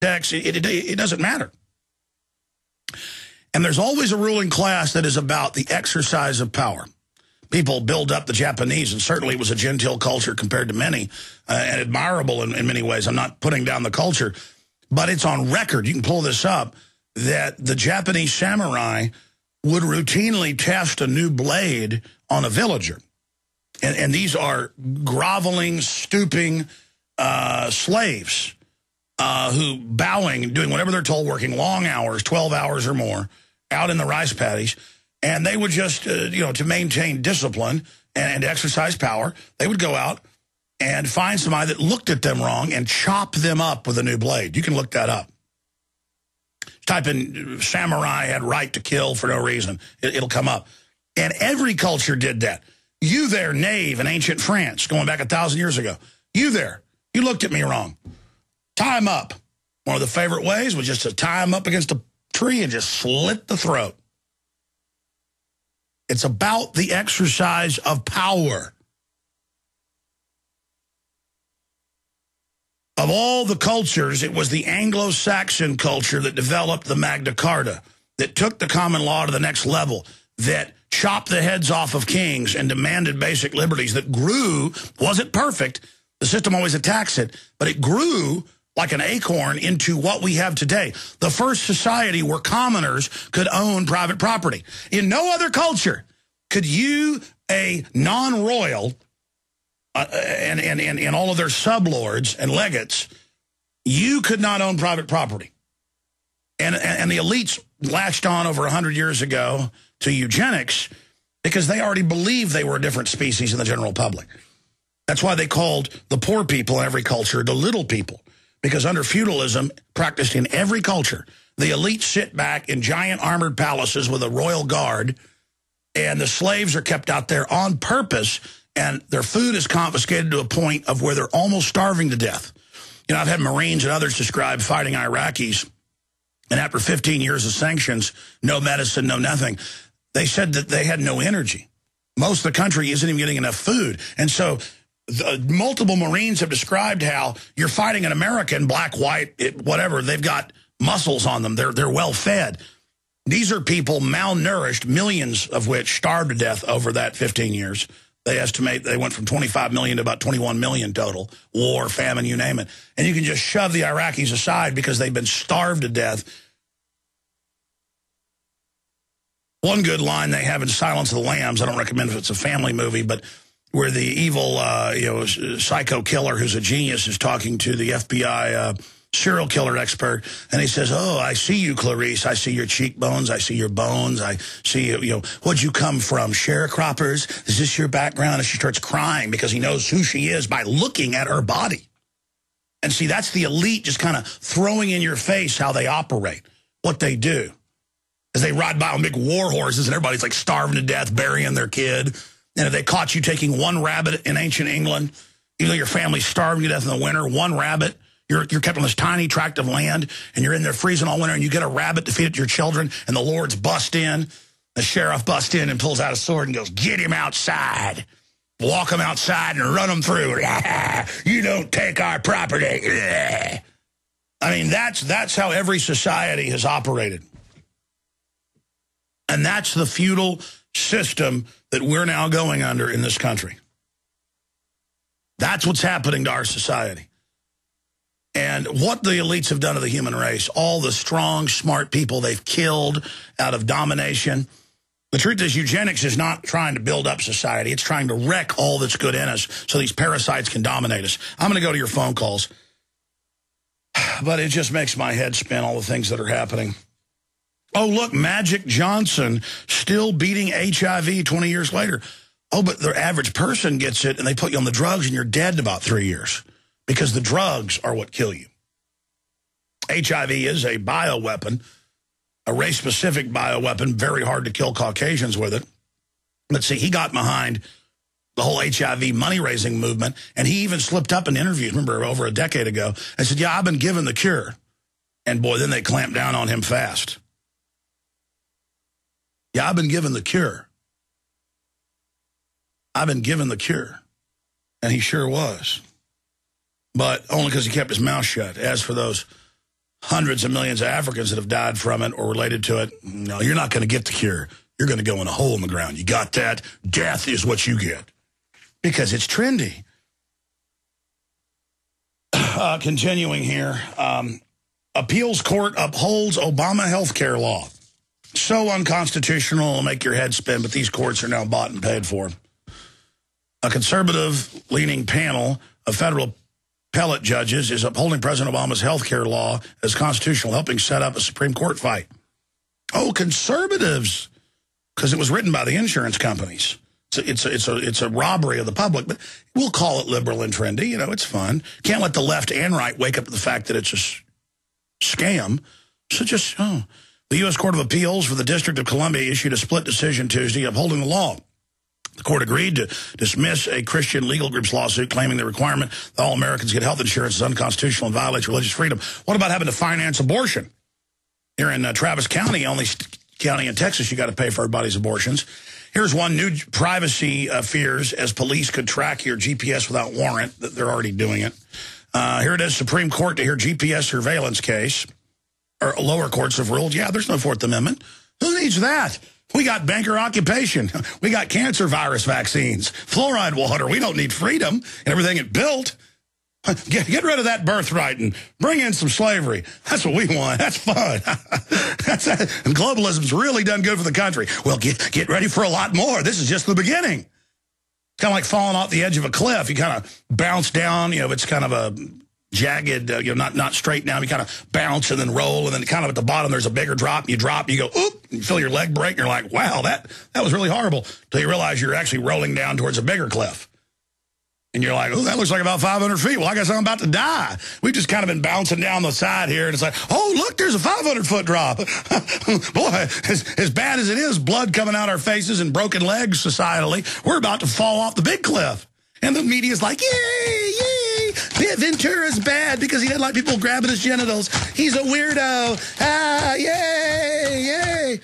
it doesn't matter. And there's always a ruling class that is about the exercise of power. People build up the Japanese, and certainly it was a genteel culture compared to many, and admirable in many ways. I'm not putting down the culture, but it's on record. You can pull this up, that the Japanese samurai would routinely test a new blade on a villager. And these are groveling, stooping slaves who bowing, doing whatever they're told, working long hours, 12 hours or more, out in the rice paddies. And they would just, to maintain discipline and exercise power, they would go out and find somebody that looked at them wrong and chop them up with a new blade. You can look that up. Type in samurai had right to kill for no reason. It'll come up. And every culture did that. You there, knave in ancient France, going back 1,000 years ago. You there, you looked at me wrong. Tie him up. One of the favorite ways was just to tie him up against a tree and just slit the throat. It's about the exercise of power. Of all the cultures, it was the Anglo-Saxon culture that developed the Magna Carta, that took the common law to the next level, that chopped the heads off of kings and demanded basic liberties, that grew, wasn't perfect, the system always attacks it, but it grew like an acorn into what we have today. The first society where commoners could own private property. In no other culture could you, a non-royal, and all of their sublords and legates, you could not own private property. And the elites latched on over 100 years ago to eugenics because they already believed they were a different species in the general public. That's why they called the poor people in every culture the little people. Because under feudalism, practiced in every culture, the elites sit back in giant armored palaces with a royal guard, and the slaves are kept out there on purpose, and their food is confiscated to a point of where they're almost starving to death. I've had Marines and others describe fighting Iraqis, and after 15 years of sanctions, no medicine, no nothing, they said that they had no energy. Most of the country isn't even getting enough food. And so multiple Marines have described how you're fighting an American, black, white, whatever. They've got muscles on them. They're well fed. These are people malnourished, millions of which starved to death over that 15 years. They estimate they went from 25 million to about 21 million total. War, famine, you name it. And you can just shove the Iraqis aside because they've been starved to death. One good line they have in Silence of the Lambs, I don't recommend if it's a family movie, but where the evil, psycho killer who's a genius is talking to the FBI serial killer expert, and he says, "Oh, I see you, Clarice. I see your cheekbones. I see your bones. I see, where'd you come from? Sharecroppers? Is this your background?" And she starts crying because he knows who she is by looking at her body. And see, that's the elite just kind of throwing in your face how they operate, what they do. As they ride by on big war horses, and everybody's like starving to death, burying their kid. And if they caught you taking one rabbit in ancient England, even though your family's starving to death in the winter, one rabbit, you're kept on this tiny tract of land, and you're in there freezing all winter, and you get a rabbit to feed it to your children, and the lords bust in. The sheriff busts in and pulls out a sword and goes, "Get him outside. Walk him outside and run him through. You don't take our property." I mean, that's how every society has operated. And that's the feudal system that we're now going under in this country. That's what's happening to our society. And what the elites have done to the human race, all the strong, smart people they've killed out of domination. The truth is, eugenics is not trying to build up society. It's trying to wreck all that's good in us so these parasites can dominate us. I'm going to go to your phone calls. But it just makes my head spin, all the things that are happening. Oh, look, Magic Johnson still beating HIV 20 years later. Oh, but the average person gets it, and they put you on the drugs, and you're dead in about 3 years because the drugs are what kill you. HIV is a bioweapon, a race-specific bioweapon, very hard to kill Caucasians with it. Let's see, he got behind the whole HIV money-raising movement, and he even slipped up in interviews, remember, over a decade ago, and said, "Yeah, I've been given the cure." And boy, then they clamped down on him fast. "Yeah, I've been given the cure. I've been given the cure." And he sure was. But only because he kept his mouth shut. As for those hundreds of millions of Africans that have died from it or related to it. No, you're not going to get the cure. You're going to go in a hole in the ground. You got that? Death is what you get. Because it's trendy. Continuing here. Appeals court upholds Obama health care law. So unconstitutional, it'll make your head spin, but these courts are now bought and paid for. A conservative-leaning panel of federal appellate judges is upholding President Obama's health care law as constitutional, helping set up a Supreme Court fight. Oh, conservatives, because it was written by the insurance companies. It's a robbery of the public, but we'll call it liberal and trendy. You know, it's fun. Can't let the left and right wake up to the fact that it's a scam. So just, The U.S. Court of Appeals for the District of Columbia issued a split decision Tuesday upholding the law. The court agreed to dismiss a Christian legal group's lawsuit claiming the requirement that all Americans get health insurance is unconstitutional and violates religious freedom. What about having to finance abortion? Here in Travis County, only county in Texas, you got to pay for everybody's abortions. Here's one: new privacy fears as police could track your GPS without warrant. They're already doing it. Here it is, Supreme Court to hear GPS surveillance case. Or lower courts have ruled, yeah, there's no Fourth Amendment. Who needs that? We got banker occupation. We got cancer virus vaccines, fluoride water. We don't need freedom and everything it built. Get rid of that birthright and bring in some slavery. That's what we want. That's fun. And globalism's really done good for the country. Well, get ready for a lot more. This is just the beginning. It's kind of like falling off the edge of a cliff. You kind of bounce down. You know, it's kind of a jagged, not straight down. You kind of bounce and then roll, and then kind of at the bottom there's a bigger drop. And you drop, you go, oop, and you feel your leg break, and you're like, wow, that was really horrible. Until you realize you're actually rolling down towards a bigger cliff. And you're like, oh, that looks like about 500 feet. Well, I guess I'm about to die. We've just kind of been bouncing down the side here, and it's like, oh, look, there's a 500-foot drop. Boy, as bad as it is, blood coming out our faces and broken legs societally, we're about to fall off the big cliff. And the media's like, yay, yay. Ventura's bad because he didn't like people grabbing his genitals. He's a weirdo. Ah, yay, yay.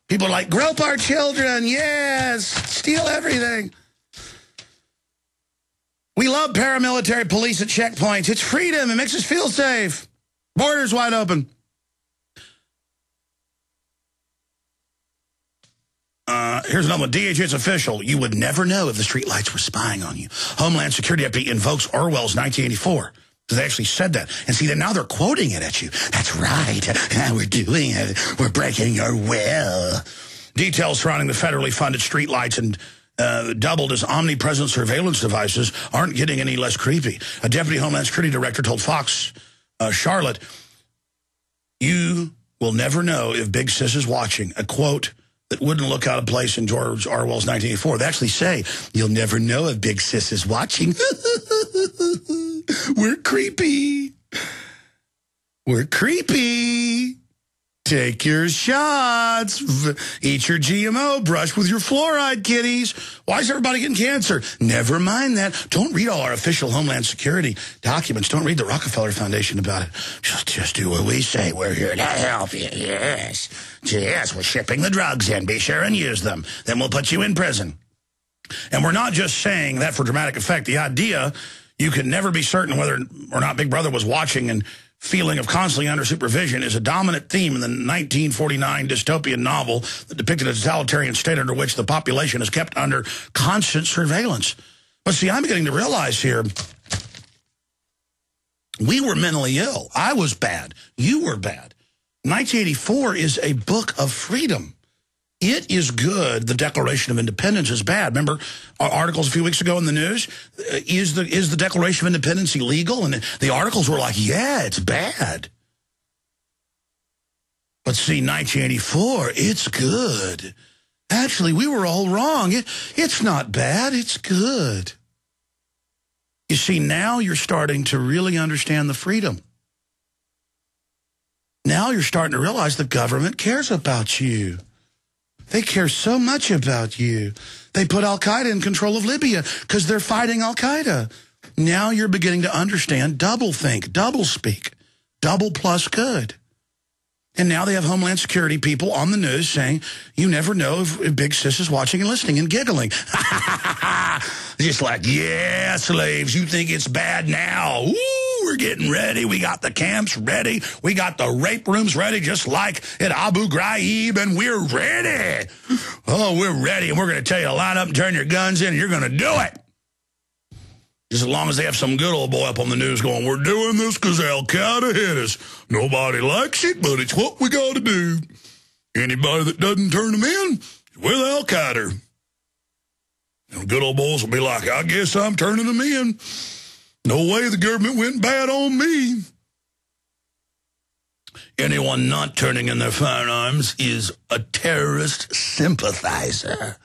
People are like, grope our children. Yes, steal everything. We love paramilitary police at checkpoints. It's freedom. It makes us feel safe. Borders wide open. Here's another one. DHS official. You would never know if the streetlights were spying on you. Homeland Security deputy invokes Orwell's 1984. Because they actually said that. And see, now they're quoting it at you. That's right. We're doing it. We're breaking your will. Details surrounding the federally funded streetlights and doubled as omnipresent surveillance devices aren't getting any less creepy. A deputy Homeland Security director told Fox Charlotte, you will never know if Big Sis is watching. A quote that wouldn't look out of place in George Orwell's 1984. They actually say, you'll never know if Big Sis is watching. We're creepy. We're creepy. Take your shots. Eat your GMO. Brush with your fluoride, kiddies. Why is everybody getting cancer? Never mind that. Don't read all our official Homeland Security documents. Don't read the Rockefeller Foundation about it. Just do what we say. We're here to help you. Yes. Yes, we're shipping the drugs in. Be sure and use them. Then we'll put you in prison. And we're not just saying that for dramatic effect. The idea you can never be certain whether or not Big Brother was watching and feeling of constantly under supervision is a dominant theme in the 1949 dystopian novel that depicted a totalitarian state under which the population is kept under constant surveillance. But see, I'm beginning to realize here, we were mentally ill. I was bad. You were bad. 1984 is a book of freedom. It is good. The Declaration of Independence is bad. Remember articles a few weeks ago in the news? Is the Declaration of Independence illegal? And the articles were like, yeah, it's bad. But see, 1984, it's good. Actually, we were all wrong. It's not bad. It's good. You see, now you're starting to really understand the freedom. Now you're starting to realize the government cares about you. They care so much about you. They put al-Qaeda in control of Libya because they're fighting al-Qaeda. Now you're beginning to understand double think, double speak, double plus good. And now they have Homeland Security people on the news saying, you never know if Big Sis is watching and listening and giggling. Just like, yeah, slaves, you think it's bad now. Ooh, we're getting ready. We got the camps ready. We got the rape rooms ready, just like at Abu Ghraib, and we're ready. Oh, we're ready, and we're going to tell you to line up and turn your guns in, and you're going to do it. Just as long as they have some good old boy up on the news going, we're doing this because Al-Qaeda hit us. Nobody likes it, but it's what we got to do. Anybody that doesn't turn them in is with Al-Qaeda. And good old boys will be like, I guess I'm turning them in. No way the government went bad on me. Anyone not turning in their firearms is a terrorist sympathizer.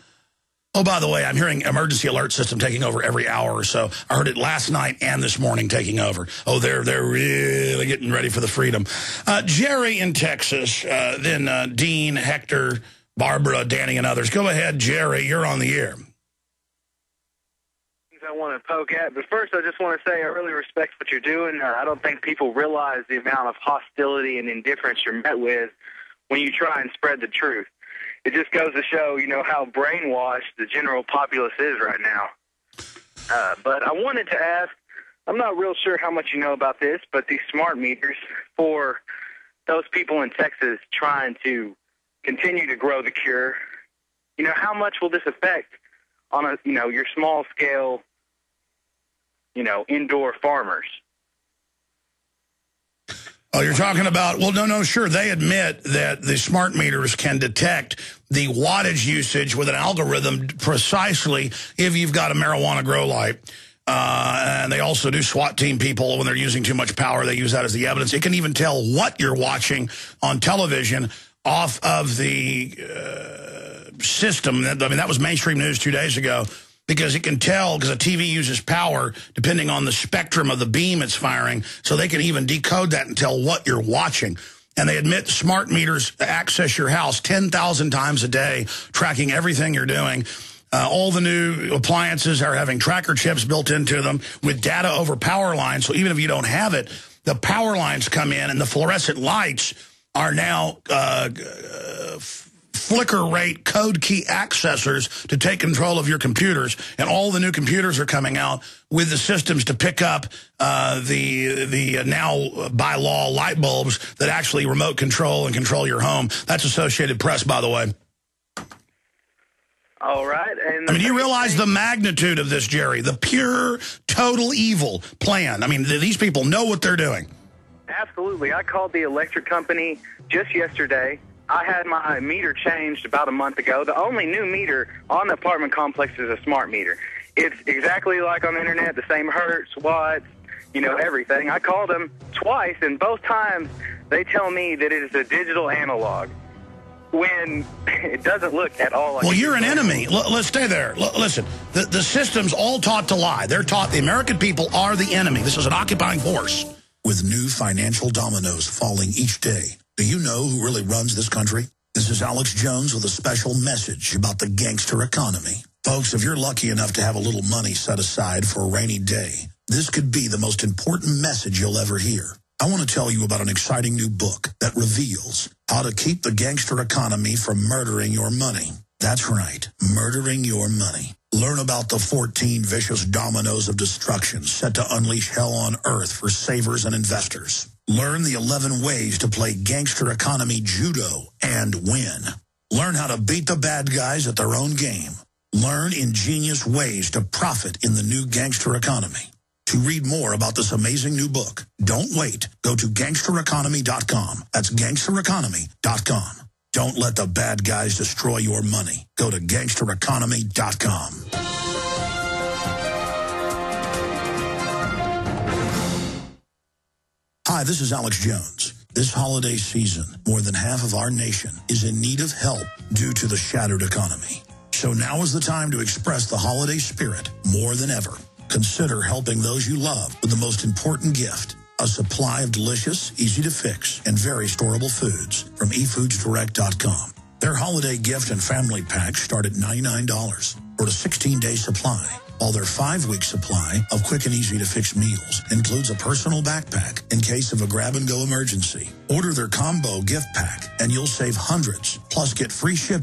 Oh, by the way, I'm hearing emergency alert system taking over every hour or so. I heard it last night and this morning taking over. Oh, they're really getting ready for the freedom. Jerry in Texas, then Dean, Hector, Barbara, Danny, and others. Go ahead, Jerry. You're on the air. I want to poke at, but first I just want to say I really respect what you're doing. I don't think people realize the amount of hostility and indifference you're met with when you try and spread the truth. It just goes to show, you know, how brainwashed the general populace is right now. But I wanted to ask, I'm not real sure how much you know about this, but these smart meters for those people in Texas trying to continue to grow the cure, you know, how much will this affect on a, you know, your small scale, you know, indoor farmers? Oh, you're talking about, well, no, sure. They admit that the smart meters can detect the wattage usage with an algorithm precisely if you've got a marijuana grow light. And they also do SWAT team people when they're using too much power. They use that as the evidence. It can even tell what you're watching on television off of the system. I mean, that was mainstream news 2 days ago. Because it can tell, because a TV uses power depending on the spectrum of the beam it's firing, so they can even decode that and tell what you're watching. And they admit smart meters access your house 10,000 times a day, tracking everything you're doing. All the new appliances are having tracker chips built into them with data over power lines, so even if you don't have it, the power lines come in and the fluorescent lights are now flicker rate code key accessors to take control of your computers, and all the new computers are coming out with the systems to pick up the now by law light bulbs that actually remote control and control your home. That's Associated Press, by the way. All right. And I mean, you realize the magnitude of this, Jerry, the pure, total evil plan. I mean, these people know what they're doing. Absolutely. I called the electric company just yesterday. I had my meter changed about a month ago. The only new meter on the apartment complex is a smart meter. It's exactly like on the internet, the same hertz, watts, you know, everything. I called them twice, and both times they tell me that it is a digital analog when it doesn't look at all like... Well, you're an enemy. Let's stay there. Listen, the system's all taught to lie. They're taught the American people are the enemy. This is an occupying force. With new financial dominoes falling each day, do you know who really runs this country? This is Alex Jones with a special message about the gangster economy. Folks, if you're lucky enough to have a little money set aside for a rainy day, this could be the most important message you'll ever hear. I want to tell you about an exciting new book that reveals how to keep the gangster economy from murdering your money. That's right, murdering your money. Learn about the 14 vicious dominoes of destruction set to unleash hell on earth for savers and investors. Learn the 11 ways to play gangster economy judo and win. Learn how to beat the bad guys at their own game. Learn ingenious ways to profit in the new gangster economy. To read more about this amazing new book, don't wait. Go to gangstereconomy.com. That's gangstereconomy.com. Don't let the bad guys destroy your money. Go to gangstereconomy.com. Hi, this is Alex Jones. This holiday season, more than half of our nation is in need of help due to the shattered economy. So now is the time to express the holiday spirit more than ever. Consider helping those you love with the most important gift, a supply of delicious, easy-to-fix, and very storable foods from efoodsdirect.com. Their holiday gift and family packs start at $99 for a 16-day supply, while their 5-week supply of quick and easy-to-fix meals includes a personal backpack in case of a grab-and-go emergency. Order their combo gift pack, and you'll save hundreds, plus get free shipping.